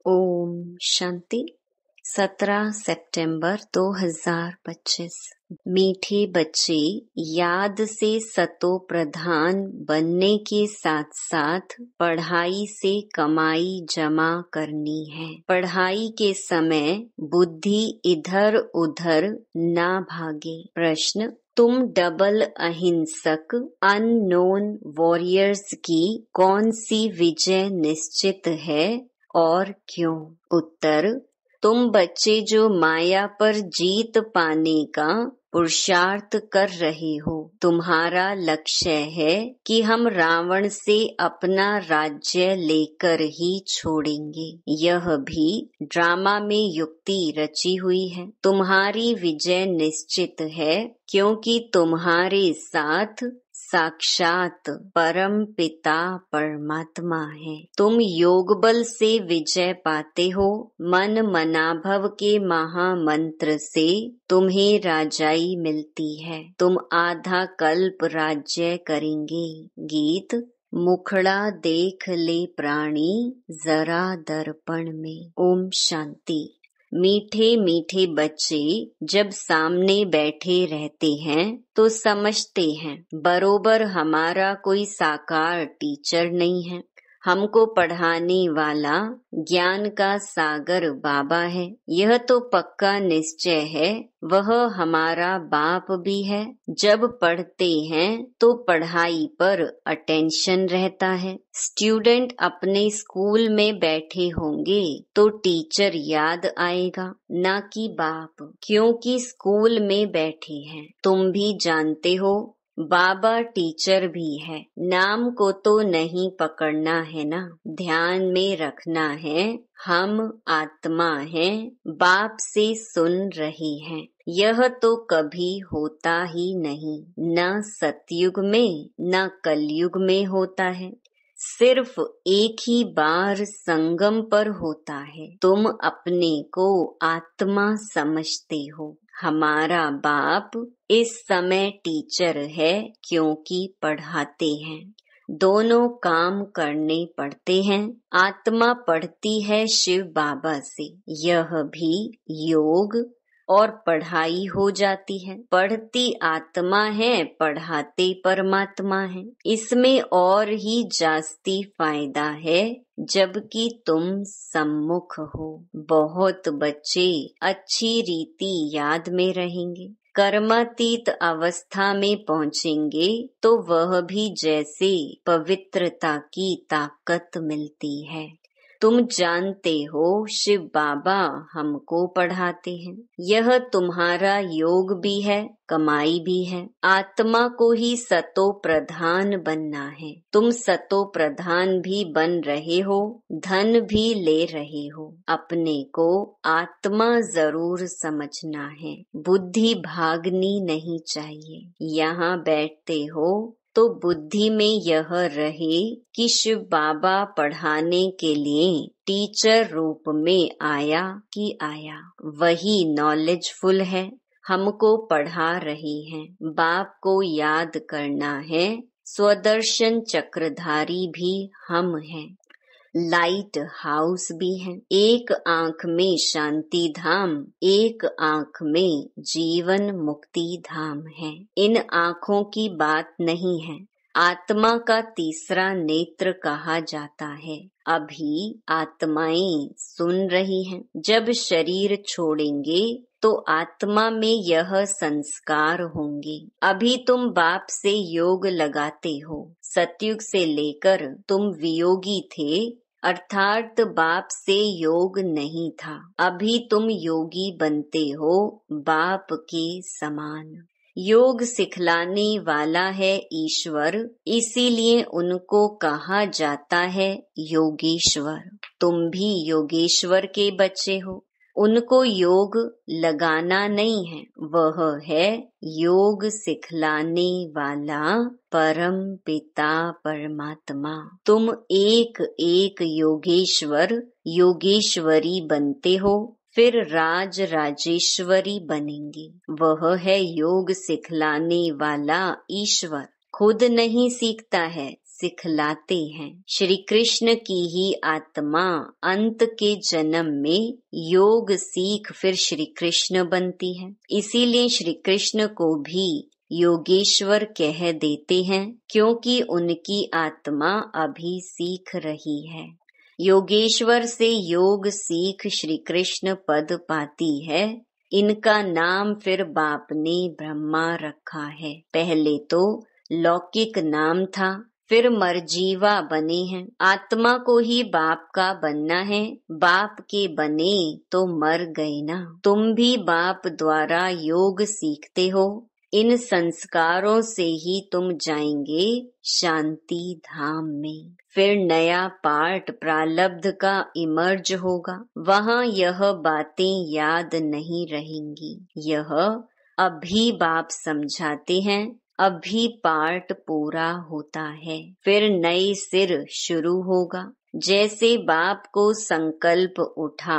ओम शांति। 17 सितंबर 2025। मीठे बच्चे, याद से सतो प्रधान बनने के साथ साथ पढ़ाई से कमाई जमा करनी है। पढ़ाई के समय बुद्धि इधर उधर ना भागे। प्रश्न: तुम डबल अहिंसक अननोन वॉरियर्स की कौन सी विजय निश्चित है और क्यों? उत्तर: तुम बच्चे जो माया पर जीत पाने का पुरुषार्थ कर रहे हो। तुम्हारा लक्ष्य है कि हम रावण से अपना राज्य लेकर ही छोड़ेंगे। यह भी ड्रामा में युक्ति रची हुई है। तुम्हारी विजय निश्चित है क्योंकि तुम्हारे साथ साक्षात परम पिता परमात्मा है। तुम योग बल से विजय पाते हो। मन मनाभव के महामंत्र से तुम्हें राजाई मिलती है। तुम आधा कल्प राज्य करेंगे। गीत: मुखड़ा देख ले प्राणी जरा दर्पण में। ओम शांति। मीठे मीठे बच्चे जब सामने बैठे रहते हैं तो समझते हैं बरोबर हमारा कोई साकार टीचर नहीं है। हमको पढ़ाने वाला ज्ञान का सागर बाबा है। यह तो पक्का निश्चय है वह हमारा बाप भी है। जब पढ़ते हैं तो पढ़ाई पर अटेंशन रहता है। स्टूडेंट अपने स्कूल में बैठे होंगे तो टीचर याद आएगा, ना कि बाप, क्योंकि स्कूल में बैठे हैं। तुम भी जानते हो बाबा टीचर भी है। नाम को तो नहीं पकड़ना है ना, ध्यान में रखना है हम आत्मा हैं, बाप से सुन रहे हैं। यह तो कभी होता ही नहीं, न सतयुग में न कलयुग में होता है। सिर्फ एक ही बार संगम पर होता है। तुम अपने को आत्मा समझते हो। हमारा बाप इस समय टीचर है क्योंकि पढ़ाते हैं। दोनों काम करने पड़ते हैं। आत्मा पढ़ती है शिव बाबा से। यह भी योग और पढ़ाई हो जाती है। पढ़ती आत्मा है, पढ़ाते परमात्मा है। इसमें और ही जास्ती फायदा है जबकि तुम सम्मुख हो। बहुत बच्चे अच्छी रीति याद में रहेंगे। कर्मातीत अवस्था में पहुंचेंगे तो वह भी जैसे पवित्रता की ताकत मिलती है। तुम जानते हो शिव बाबा हमको पढ़ाते हैं। यह तुम्हारा योग भी है, कमाई भी है। आत्मा को ही सतो प्रधान बनना है। तुम सतो प्रधान भी बन रहे हो, धन भी ले रहे हो। अपने को आत्मा जरूर समझना है। बुद्धि भागनी नहीं चाहिए। यहाँ बैठते हो तो बुद्धि में यह रहे कि शिव बाबा पढ़ाने के लिए टीचर रूप में आया कि आया। वही नॉलेजफुल है, हमको पढ़ा रही हैं। बाप को याद करना है। स्वदर्शन चक्रधारी भी हम हैं। लाइट हाउस भी है। एक आंख में शांति धाम, एक आंख में जीवन मुक्ति धाम है। इन आंखों की बात नहीं है। आत्मा का तीसरा नेत्र कहा जाता है। अभी आत्माएं सुन रही हैं। जब शरीर छोड़ेंगे तो आत्मा में यह संस्कार होंगे। अभी तुम बाप से योग लगाते हो। सतयुग से लेकर तुम वियोगी थे, अर्थात बाप से योग नहीं था। अभी तुम योगी बनते हो बाप के समान। योग सिखलाने वाला है ईश्वर, इसीलिए उनको कहा जाता है योगेश्वर। तुम भी योगेश्वर के बच्चे हो। उनको योग लगाना नहीं है, वह है योग सिखलाने वाला परम पिता परमात्मा। तुम एक एक योगेश्वर योगेश्वरी बनते हो, फिर राज राजेश्वरी बनेंगी। वह है योग सिखलाने वाला ईश्वर। खुद नहीं सीखता है, सिखलाते हैं। श्री कृष्ण की ही आत्मा अंत के जन्म में योग सीख फिर श्री कृष्ण बनती है। इसीलिए श्री कृष्ण को भी योगेश्वर कह देते हैं, क्योंकि उनकी आत्मा अभी सीख रही है। योगेश्वर से योग सीख श्री कृष्ण पद पाती है। इनका नाम फिर बाप ने ब्रह्मा रखा है। पहले तो लौकिक नाम था, फिर मरजीवा बने हैं। आत्मा को ही बाप का बनना है, बाप के बने तो मर गए ना। तुम भी बाप द्वारा योग सीखते हो। इन संस्कारों से ही तुम जाएंगे शांति धाम में। फिर नया पार्ट प्रारब्ध का इमर्ज होगा, वहाँ यह बातें याद नहीं रहेंगी। यह अभी बाप समझाते हैं, अभी पार्ट पूरा होता है, फिर नए सिर शुरू होगा। जैसे बाप को संकल्प उठा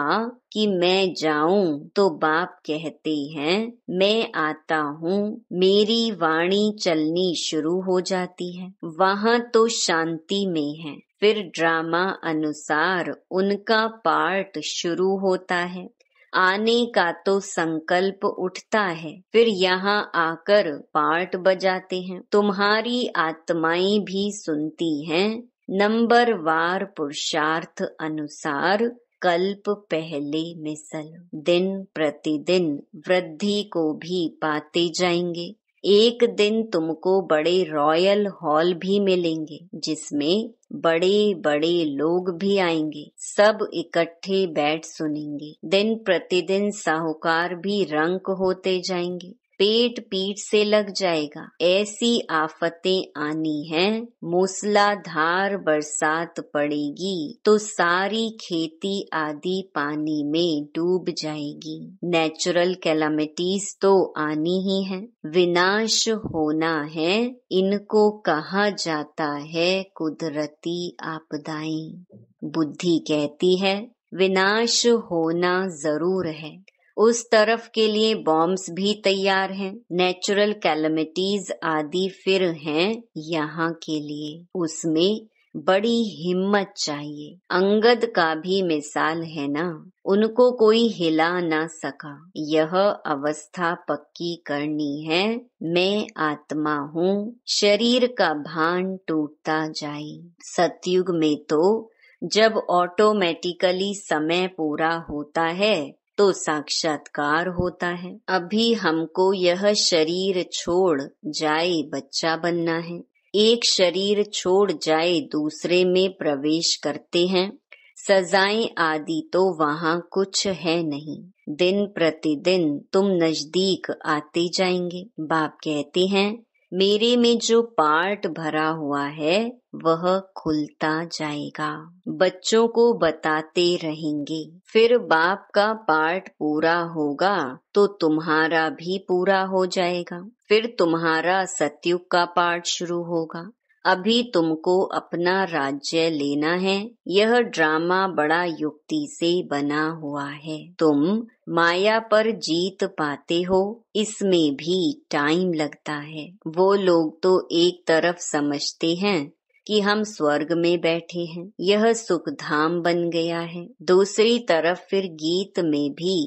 कि मैं जाऊं, तो बाप कहते हैं मैं आता हूँ। मेरी वाणी चलनी शुरू हो जाती है। वहाँ तो शांति में है। फिर ड्रामा अनुसार उनका पार्ट शुरू होता है। आने का तो संकल्प उठता है, फिर यहाँ आकर पार्ट बजाते हैं। तुम्हारी आत्माएं भी सुनती हैं। नंबर वार पुरुषार्थ अनुसार कल्प पहले मिसल, दिन प्रतिदिन वृद्धि को भी पाते जाएंगे। एक दिन तुमको बड़े रॉयल हॉल भी मिलेंगे, जिसमें बड़े बड़े लोग भी आएंगे। सब इकट्ठे बैठ सुनेंगे। दिन प्रतिदिन साहूकार भी रंक होते जाएंगे। पेट पीठ से लग जाएगा। ऐसी आफतें आनी हैं, मूसलाधार बरसात पड़ेगी तो सारी खेती आदि पानी में डूब जाएगी। नेचुरल कैलामिटीज तो आनी ही है, विनाश होना है। इनको कहा जाता है कुदरती आपदाएं। बुद्धि कहती है विनाश होना जरूर है। उस तरफ के लिए बॉम्ब्स भी तैयार हैं। नेचुरल कैलामिटीज आदि फिर हैं यहाँ के लिए। उसमें बड़ी हिम्मत चाहिए। अंगद का भी मिसाल है ना, उनको कोई हिला ना सका। यह अवस्था पक्की करनी है। मैं आत्मा हूँ, शरीर का भान टूटता जाए। सतयुग में तो जब ऑटोमेटिकली समय पूरा होता है तो साक्षात्कार होता है। अभी हमको यह शरीर छोड़ जाए बच्चा बनना है। एक शरीर छोड़ जाए दूसरे में प्रवेश करते हैं। सजाएं आदि तो वहाँ कुछ है नहीं। दिन प्रतिदिन तुम नजदीक आते जाएंगे। बाप कहते हैं मेरे में जो पार्ट भरा हुआ है वह खुलता जाएगा। बच्चों को बताते रहेंगे। फिर बाप का पार्ट पूरा होगा तो तुम्हारा भी पूरा हो जाएगा। फिर तुम्हारा सतयुग का पार्ट शुरू होगा। अभी तुमको अपना राज्य लेना है। यह ड्रामा बड़ा युक्ति से बना हुआ है। तुम माया पर जीत पाते हो, इसमें भी टाइम लगता है। वो लोग तो एक तरफ समझते हैं कि हम स्वर्ग में बैठे हैं, यह सुख धाम बन गया है। दूसरी तरफ फिर गीत में भी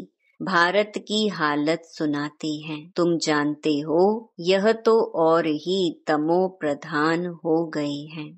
भारत की हालत सुनाते हैं। तुम जानते हो यह तो और ही तमो प्रधान हो गए हैं।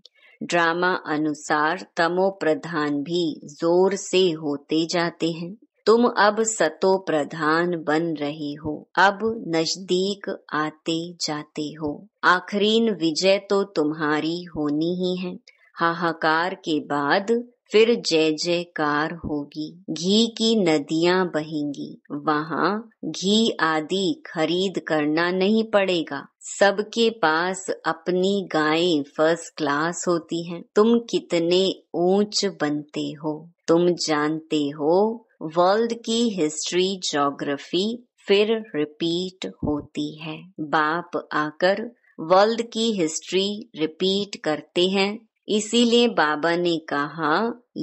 ड्रामा अनुसार तमो प्रधान भी जोर से होते जाते हैं। तुम अब सतो प्रधान बन रहे हो, अब नजदीक आते जाते हो। आखरीन विजय तो तुम्हारी होनी ही है। हाहाकार के बाद फिर जय जयकार होगी। घी की नदियां बहेंगी। वहाँ घी आदि खरीद करना नहीं पड़ेगा। सबके पास अपनी गायें फर्स्ट क्लास होती हैं। तुम कितने ऊंच बनते हो। तुम जानते हो वर्ल्ड की हिस्ट्री ज्योग्राफी फिर रिपीट होती है। बाप आकर वर्ल्ड की हिस्ट्री रिपीट करते हैं। इसीलिए बाबा ने कहा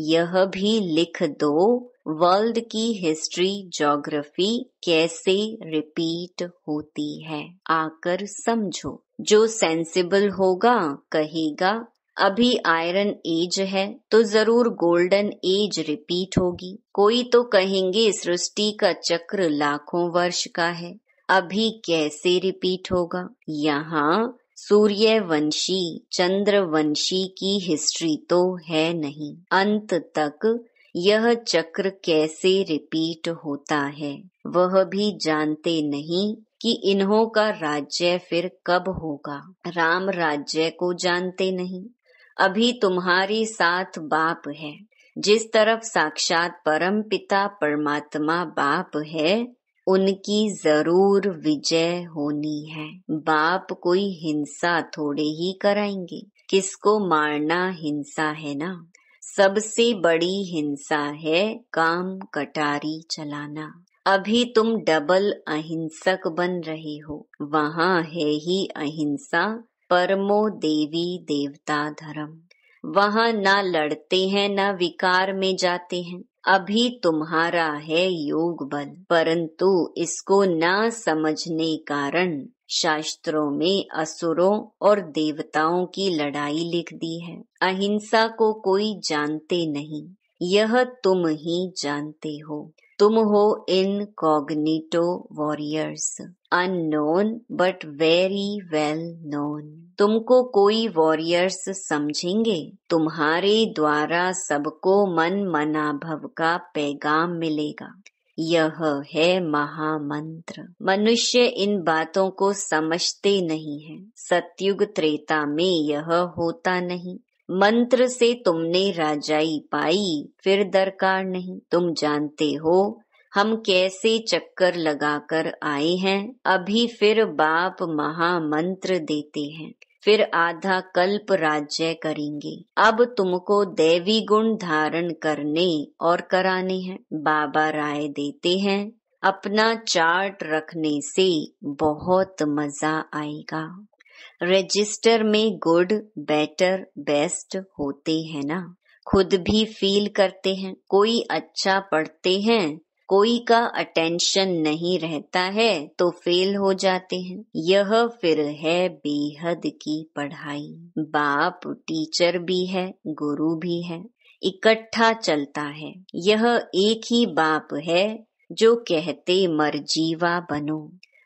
यह भी लिख दो वर्ल्ड की हिस्ट्री ज्योग्राफी कैसे रिपीट होती है। आकर समझो। जो सेंसिबल होगा कहेगा अभी आयरन एज है तो जरूर गोल्डन एज रिपीट होगी। कोई तो कहेंगे सृष्टि का चक्र लाखों वर्ष का है, अभी कैसे रिपीट होगा। यहाँ सूर्यवंशी चंद्रवंशी की हिस्ट्री तो है नहीं, अंत तक यह चक्र कैसे रिपीट होता है वह भी जानते नहीं कि इन्हों का राज्य फिर कब होगा। राम राज्य को जानते नहीं। अभी तुम्हारे साथ बाप है, जिस तरफ साक्षात परम पिता परमात्मा बाप है, उनकी जरूर विजय होनी है। बाप कोई हिंसा थोड़े ही कराएंगे, किसको मारना हिंसा है ना। सबसे बड़ी हिंसा है काम कटारी चलाना। अभी तुम डबल अहिंसक बन रहे हो, वहाँ है ही अहिंसा परमो देवी देवता धर्म। वहाँ ना लड़ते हैं ना विकार में जाते हैं। अभी तुम्हारा है योग बल, परंतु इसको ना समझने कारण शास्त्रों में असुरों और देवताओं की लड़ाई लिख दी है। अहिंसा को कोई जानते नहीं, यह तुम ही जानते हो। तुम हो incognito warriors, unknown but very well known. तुमको कोई वॉरियर्स समझेंगे, तुम्हारे द्वारा सबको मन मनाभव का पैगाम मिलेगा। यह है महामंत्र। मनुष्य इन बातों को समझते नहीं है। सतयुग त्रेता में यह होता नहीं। मंत्र से तुमने राजाई पाई, फिर दरकार नहीं। तुम जानते हो हम कैसे चक्कर लगाकर आए हैं। अभी फिर बाप महामंत्र देते हैं, फिर आधा कल्प राज्य करेंगे। अब तुमको दैवी गुण धारण करने और कराने हैं। बाबा राय देते हैं, अपना चार्ट रखने से बहुत मजा आएगा। रजिस्टर में गुड, बेटर, बेस्ट होते हैं ना, खुद भी फील करते हैं। कोई अच्छा पढ़ते हैं, कोई का अटेंशन नहीं रहता है तो फेल हो जाते हैं। यह फिर है बेहद की पढ़ाई। बाप टीचर भी है, गुरु भी है, इकट्ठा चलता है। यह एक ही बाप है जो कहते मर्जीवा बनो।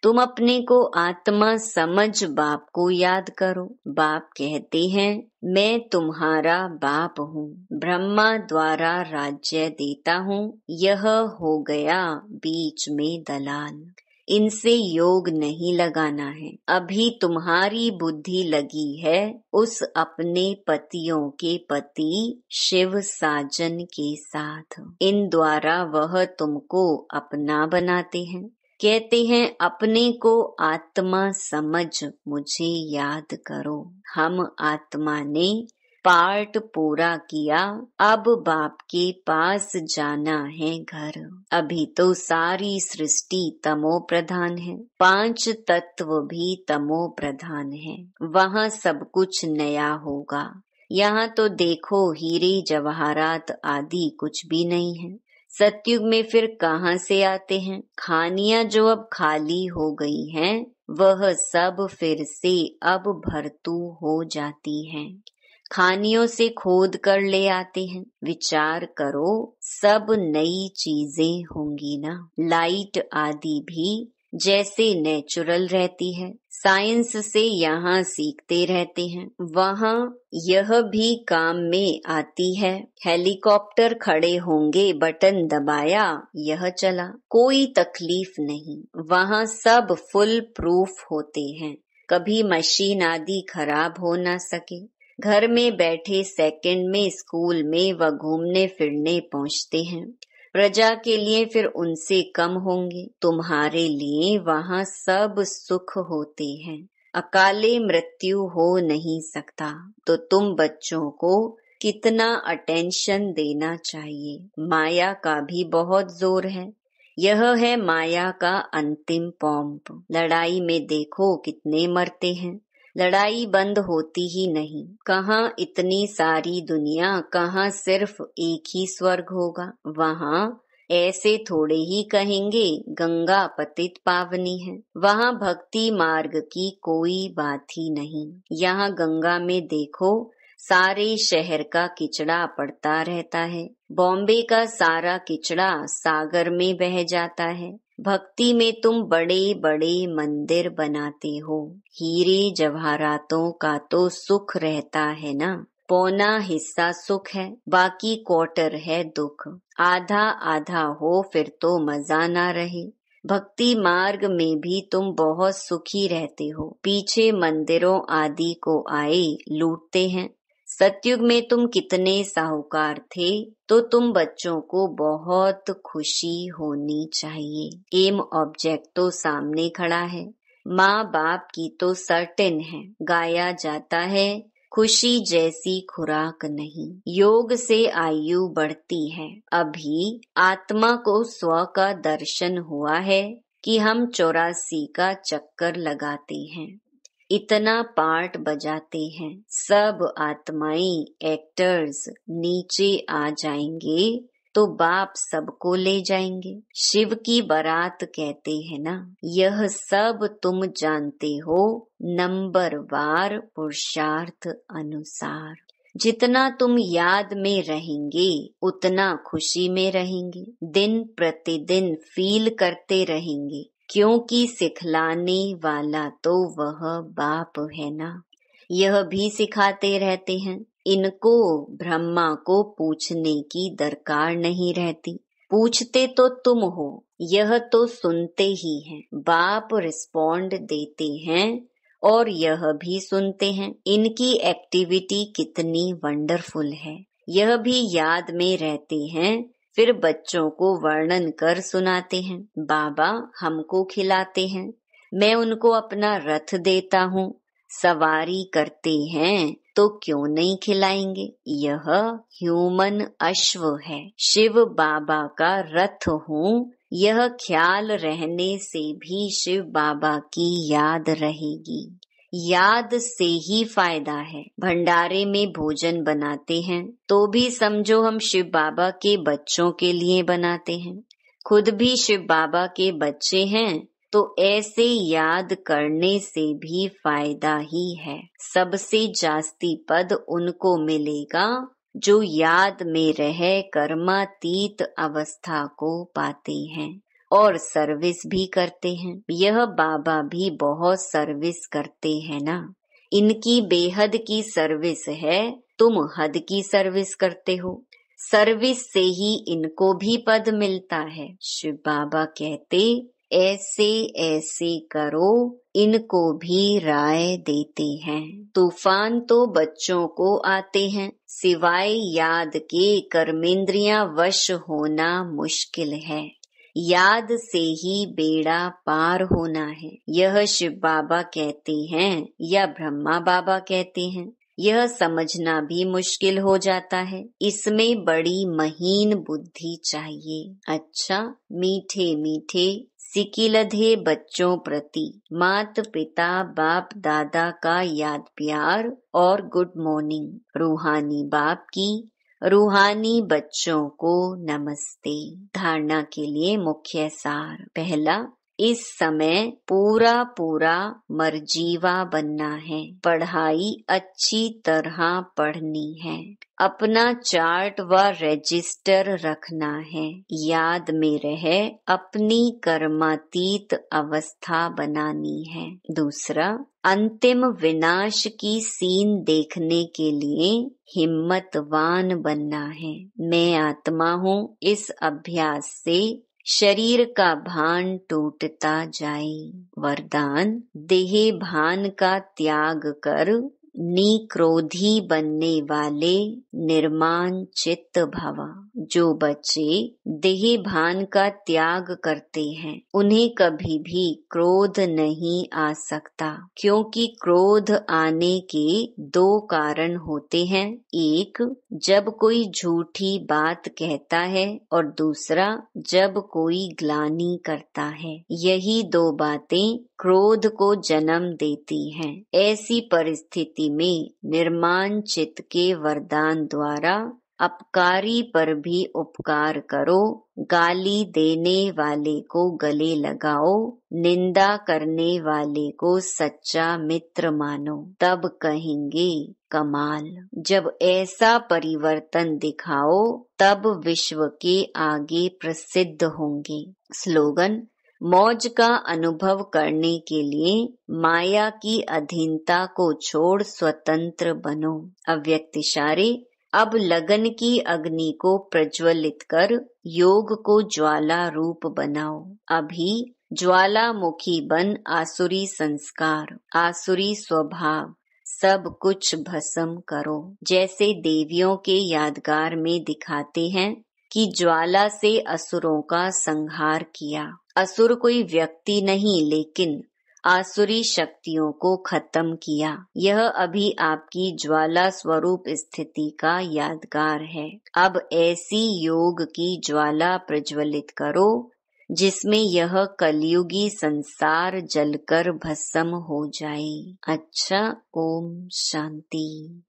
तुम अपने को आत्मा समझ बाप को याद करो। बाप कहते हैं, मैं तुम्हारा बाप हूँ, ब्रह्मा द्वारा राज्य देता हूँ। यह हो गया बीच में दलाल। इनसे योग नहीं लगाना है। अभी तुम्हारी बुद्धि लगी है उस अपने पतियों के पति शिव साजन के साथ। इन द्वारा वह तुमको अपना बनाते हैं। कहते हैं अपने को आत्मा समझ मुझे याद करो। हम आत्मा ने पार्ट पूरा किया, अब बाप के पास जाना है घर। अभी तो सारी सृष्टि तमो प्रधान है, 5 तत्व भी तमो प्रधान है। वहाँ सब कुछ नया होगा। यहाँ तो देखो हीरे जवाहरात आदि कुछ भी नहीं है। सतयुग में फिर कहाँ से आते हैं? खानियां जो अब खाली हो गई हैं, वह सब फिर से अब भरतू हो जाती हैं। खानियों से खोद कर ले आते हैं। विचार करो, सब नई चीजें होंगी ना। लाइट आदि भी जैसे नेचुरल रहती है, साइंस से यहाँ सीखते रहते हैं, वहाँ यह भी काम में आती है। हेलीकॉप्टर खड़े होंगे, बटन दबाया, यह चला, कोई तकलीफ नहीं। वहाँ सब फुल प्रूफ होते हैं, कभी मशीन आदि खराब हो ना सके। घर में बैठे सेकंड में स्कूल में व घूमने फिरने पहुँचते हैं। प्रजा के लिए फिर उनसे कम होंगे। तुम्हारे लिए वहाँ सब सुख होते हैं। अकाले मृत्यु हो नहीं सकता, तो तुम बच्चों को कितना अटेंशन देना चाहिए। माया का भी बहुत जोर है। यह है माया का अंतिम पॉम्प। लड़ाई में देखो कितने मरते हैं। लड़ाई बंद होती ही नहीं। कहाँ इतनी सारी दुनिया, कहाँ सिर्फ एक ही स्वर्ग होगा। वहाँ ऐसे थोड़े ही कहेंगे गंगा पतित पावनी है। वहाँ भक्ति मार्ग की कोई बात ही नहीं। यहाँ गंगा में देखो सारे शहर का किचड़ा पड़ता रहता है। बॉम्बे का सारा किचड़ा सागर में बह जाता है। भक्ति में तुम बड़े बड़े मंदिर बनाते हो। हीरे जवाहरातों का तो सुख रहता है ना। पौना हिस्सा सुख है, बाकी क्वार्टर है दुख। आधा आधा हो फिर तो मजा ना रहे। भक्ति मार्ग में भी तुम बहुत सुखी रहते हो। पीछे मंदिरों आदि को आए लूटते हैं। सतयुग में तुम कितने साहूकार थे, तो तुम बच्चों को बहुत खुशी होनी चाहिए। एम ऑब्जेक्ट तो सामने खड़ा है। माँ बाप की तो सर्टेन है। गाया जाता है खुशी जैसी खुराक नहीं। योग से आयु बढ़ती है। अभी आत्मा को स्व का दर्शन हुआ है कि हम 84 का चक्कर लगाते हैं, इतना पार्ट बजाते हैं। सब आत्माएं एक्टर्स नीचे आ जाएंगे तो बाप सबको ले जाएंगे। शिव की बारात कहते हैं ना। यह सब तुम जानते हो नंबरवार पुरुषार्थ अनुसार। जितना तुम याद में रहेंगे उतना खुशी में रहेंगे। दिन प्रतिदिन फील करते रहेंगे, क्योंकि सिखलाने वाला तो वह बाप है ना। यह भी सिखाते रहते हैं। इनको ब्रह्मा को पूछने की दरकार नहीं रहती। पूछते तो तुम हो, यह तो सुनते ही हैं। बाप रिस्पॉन्ड देते हैं और यह भी सुनते हैं। इनकी एक्टिविटी कितनी वंडरफुल है। यह भी याद में रहते हैं, फिर बच्चों को वर्णन कर सुनाते हैं। बाबा हमको खिलाते हैं, मैं उनको अपना रथ देता हूँ। सवारी करते हैं तो क्यों नहीं खिलाएंगे। यह ह्यूमन अश्व है। शिव बाबा का रथ हूँ। यह ख्याल रहने से भी शिव बाबा की याद रहेगी। याद से ही फायदा है। भंडारे में भोजन बनाते हैं तो भी समझो हम शिव बाबा के बच्चों के लिए बनाते हैं। खुद भी शिव बाबा के बच्चे हैं तो ऐसे याद करने से भी फायदा ही है। सबसे जास्ती पद उनको मिलेगा जो याद में रह कर्मातीत अवस्था को पाते हैं और सर्विस भी करते हैं। यह बाबा भी बहुत सर्विस करते हैं ना। इनकी बेहद की सर्विस है, तुम हद की सर्विस करते हो। सर्विस से ही इनको भी पद मिलता है। शिव बाबा कहते ऐसे ऐसे करो, इनको भी राय देते हैं। तूफान तो बच्चों को आते हैं, सिवाय याद के कर्मेंद्रियां वश होना मुश्किल है। याद से ही बेड़ा पार होना है। यह शिव बाबा कहते हैं या ब्रह्मा बाबा कहते हैं, यह समझना भी मुश्किल हो जाता है। इसमें बड़ी महीन बुद्धि चाहिए। अच्छा, मीठे मीठे सिकिलधे बच्चों प्रति मात पिता बाप दादा का याद प्यार और गुड मॉर्निंग। रूहानी बाप की रूहानी बच्चों को नमस्ते। धारणा के लिए मुख्य सार। पहला, इस समय पूरा पूरा मर्जीवा बनना है। पढ़ाई अच्छी तरह पढ़नी है। अपना चार्ट व रजिस्टर रखना है। याद में रहे अपनी कर्मातीत अवस्था बनानी है। दूसरा, अंतिम विनाश की सीन देखने के लिए हिम्मतवान बनना है। मैं आत्मा हूँ। इस अभ्यास से शरीर का भान टूटता जाए। वरदान, देह भान का त्याग कर निक्रोधी बनने वाले निर्माण चित्त भव। जो बच्चे देह भान का त्याग करते हैं उन्हें कभी भी क्रोध नहीं आ सकता, क्योंकि क्रोध आने के दो कारण होते हैं। एक, जब कोई झूठी बात कहता है और दूसरा, जब कोई ग्लानि करता है। यही दो बातें क्रोध को जन्म देती हैं। ऐसी परिस्थिति में निर्माण चित्त के वरदान द्वारा अपकारी पर भी उपकार करो, गाली देने वाले को गले लगाओ, निंदा करने वाले को सच्चा मित्र मानो, तब कहेंगे कमाल। जब ऐसा परिवर्तन दिखाओ तब विश्व के आगे प्रसिद्ध होंगे। स्लोगन: मौज का अनुभव करने के लिए माया की अधीनता को छोड़ स्वतंत्र बनो। अव्यक्त इशारे: अब लगन की अग्नि को प्रज्वलित कर योग को ज्वाला रूप बनाओ। अभी ज्वालामुखी बन आसुरी संस्कार, आसुरी स्वभाव सब कुछ भस्म करो। जैसे देवियों के यादगार में दिखाते हैं कि ज्वाला से असुरों का संहार किया। असुर कोई व्यक्ति नहीं लेकिन आसुरी शक्तियों को खत्म किया। यह अभी आपकी ज्वाला स्वरूप स्थिति का यादगार है। अब ऐसी योग की ज्वाला प्रज्वलित करो जिसमें यह कलयुगी संसार जलकर भस्म हो जाए। अच्छा, ओम शांति।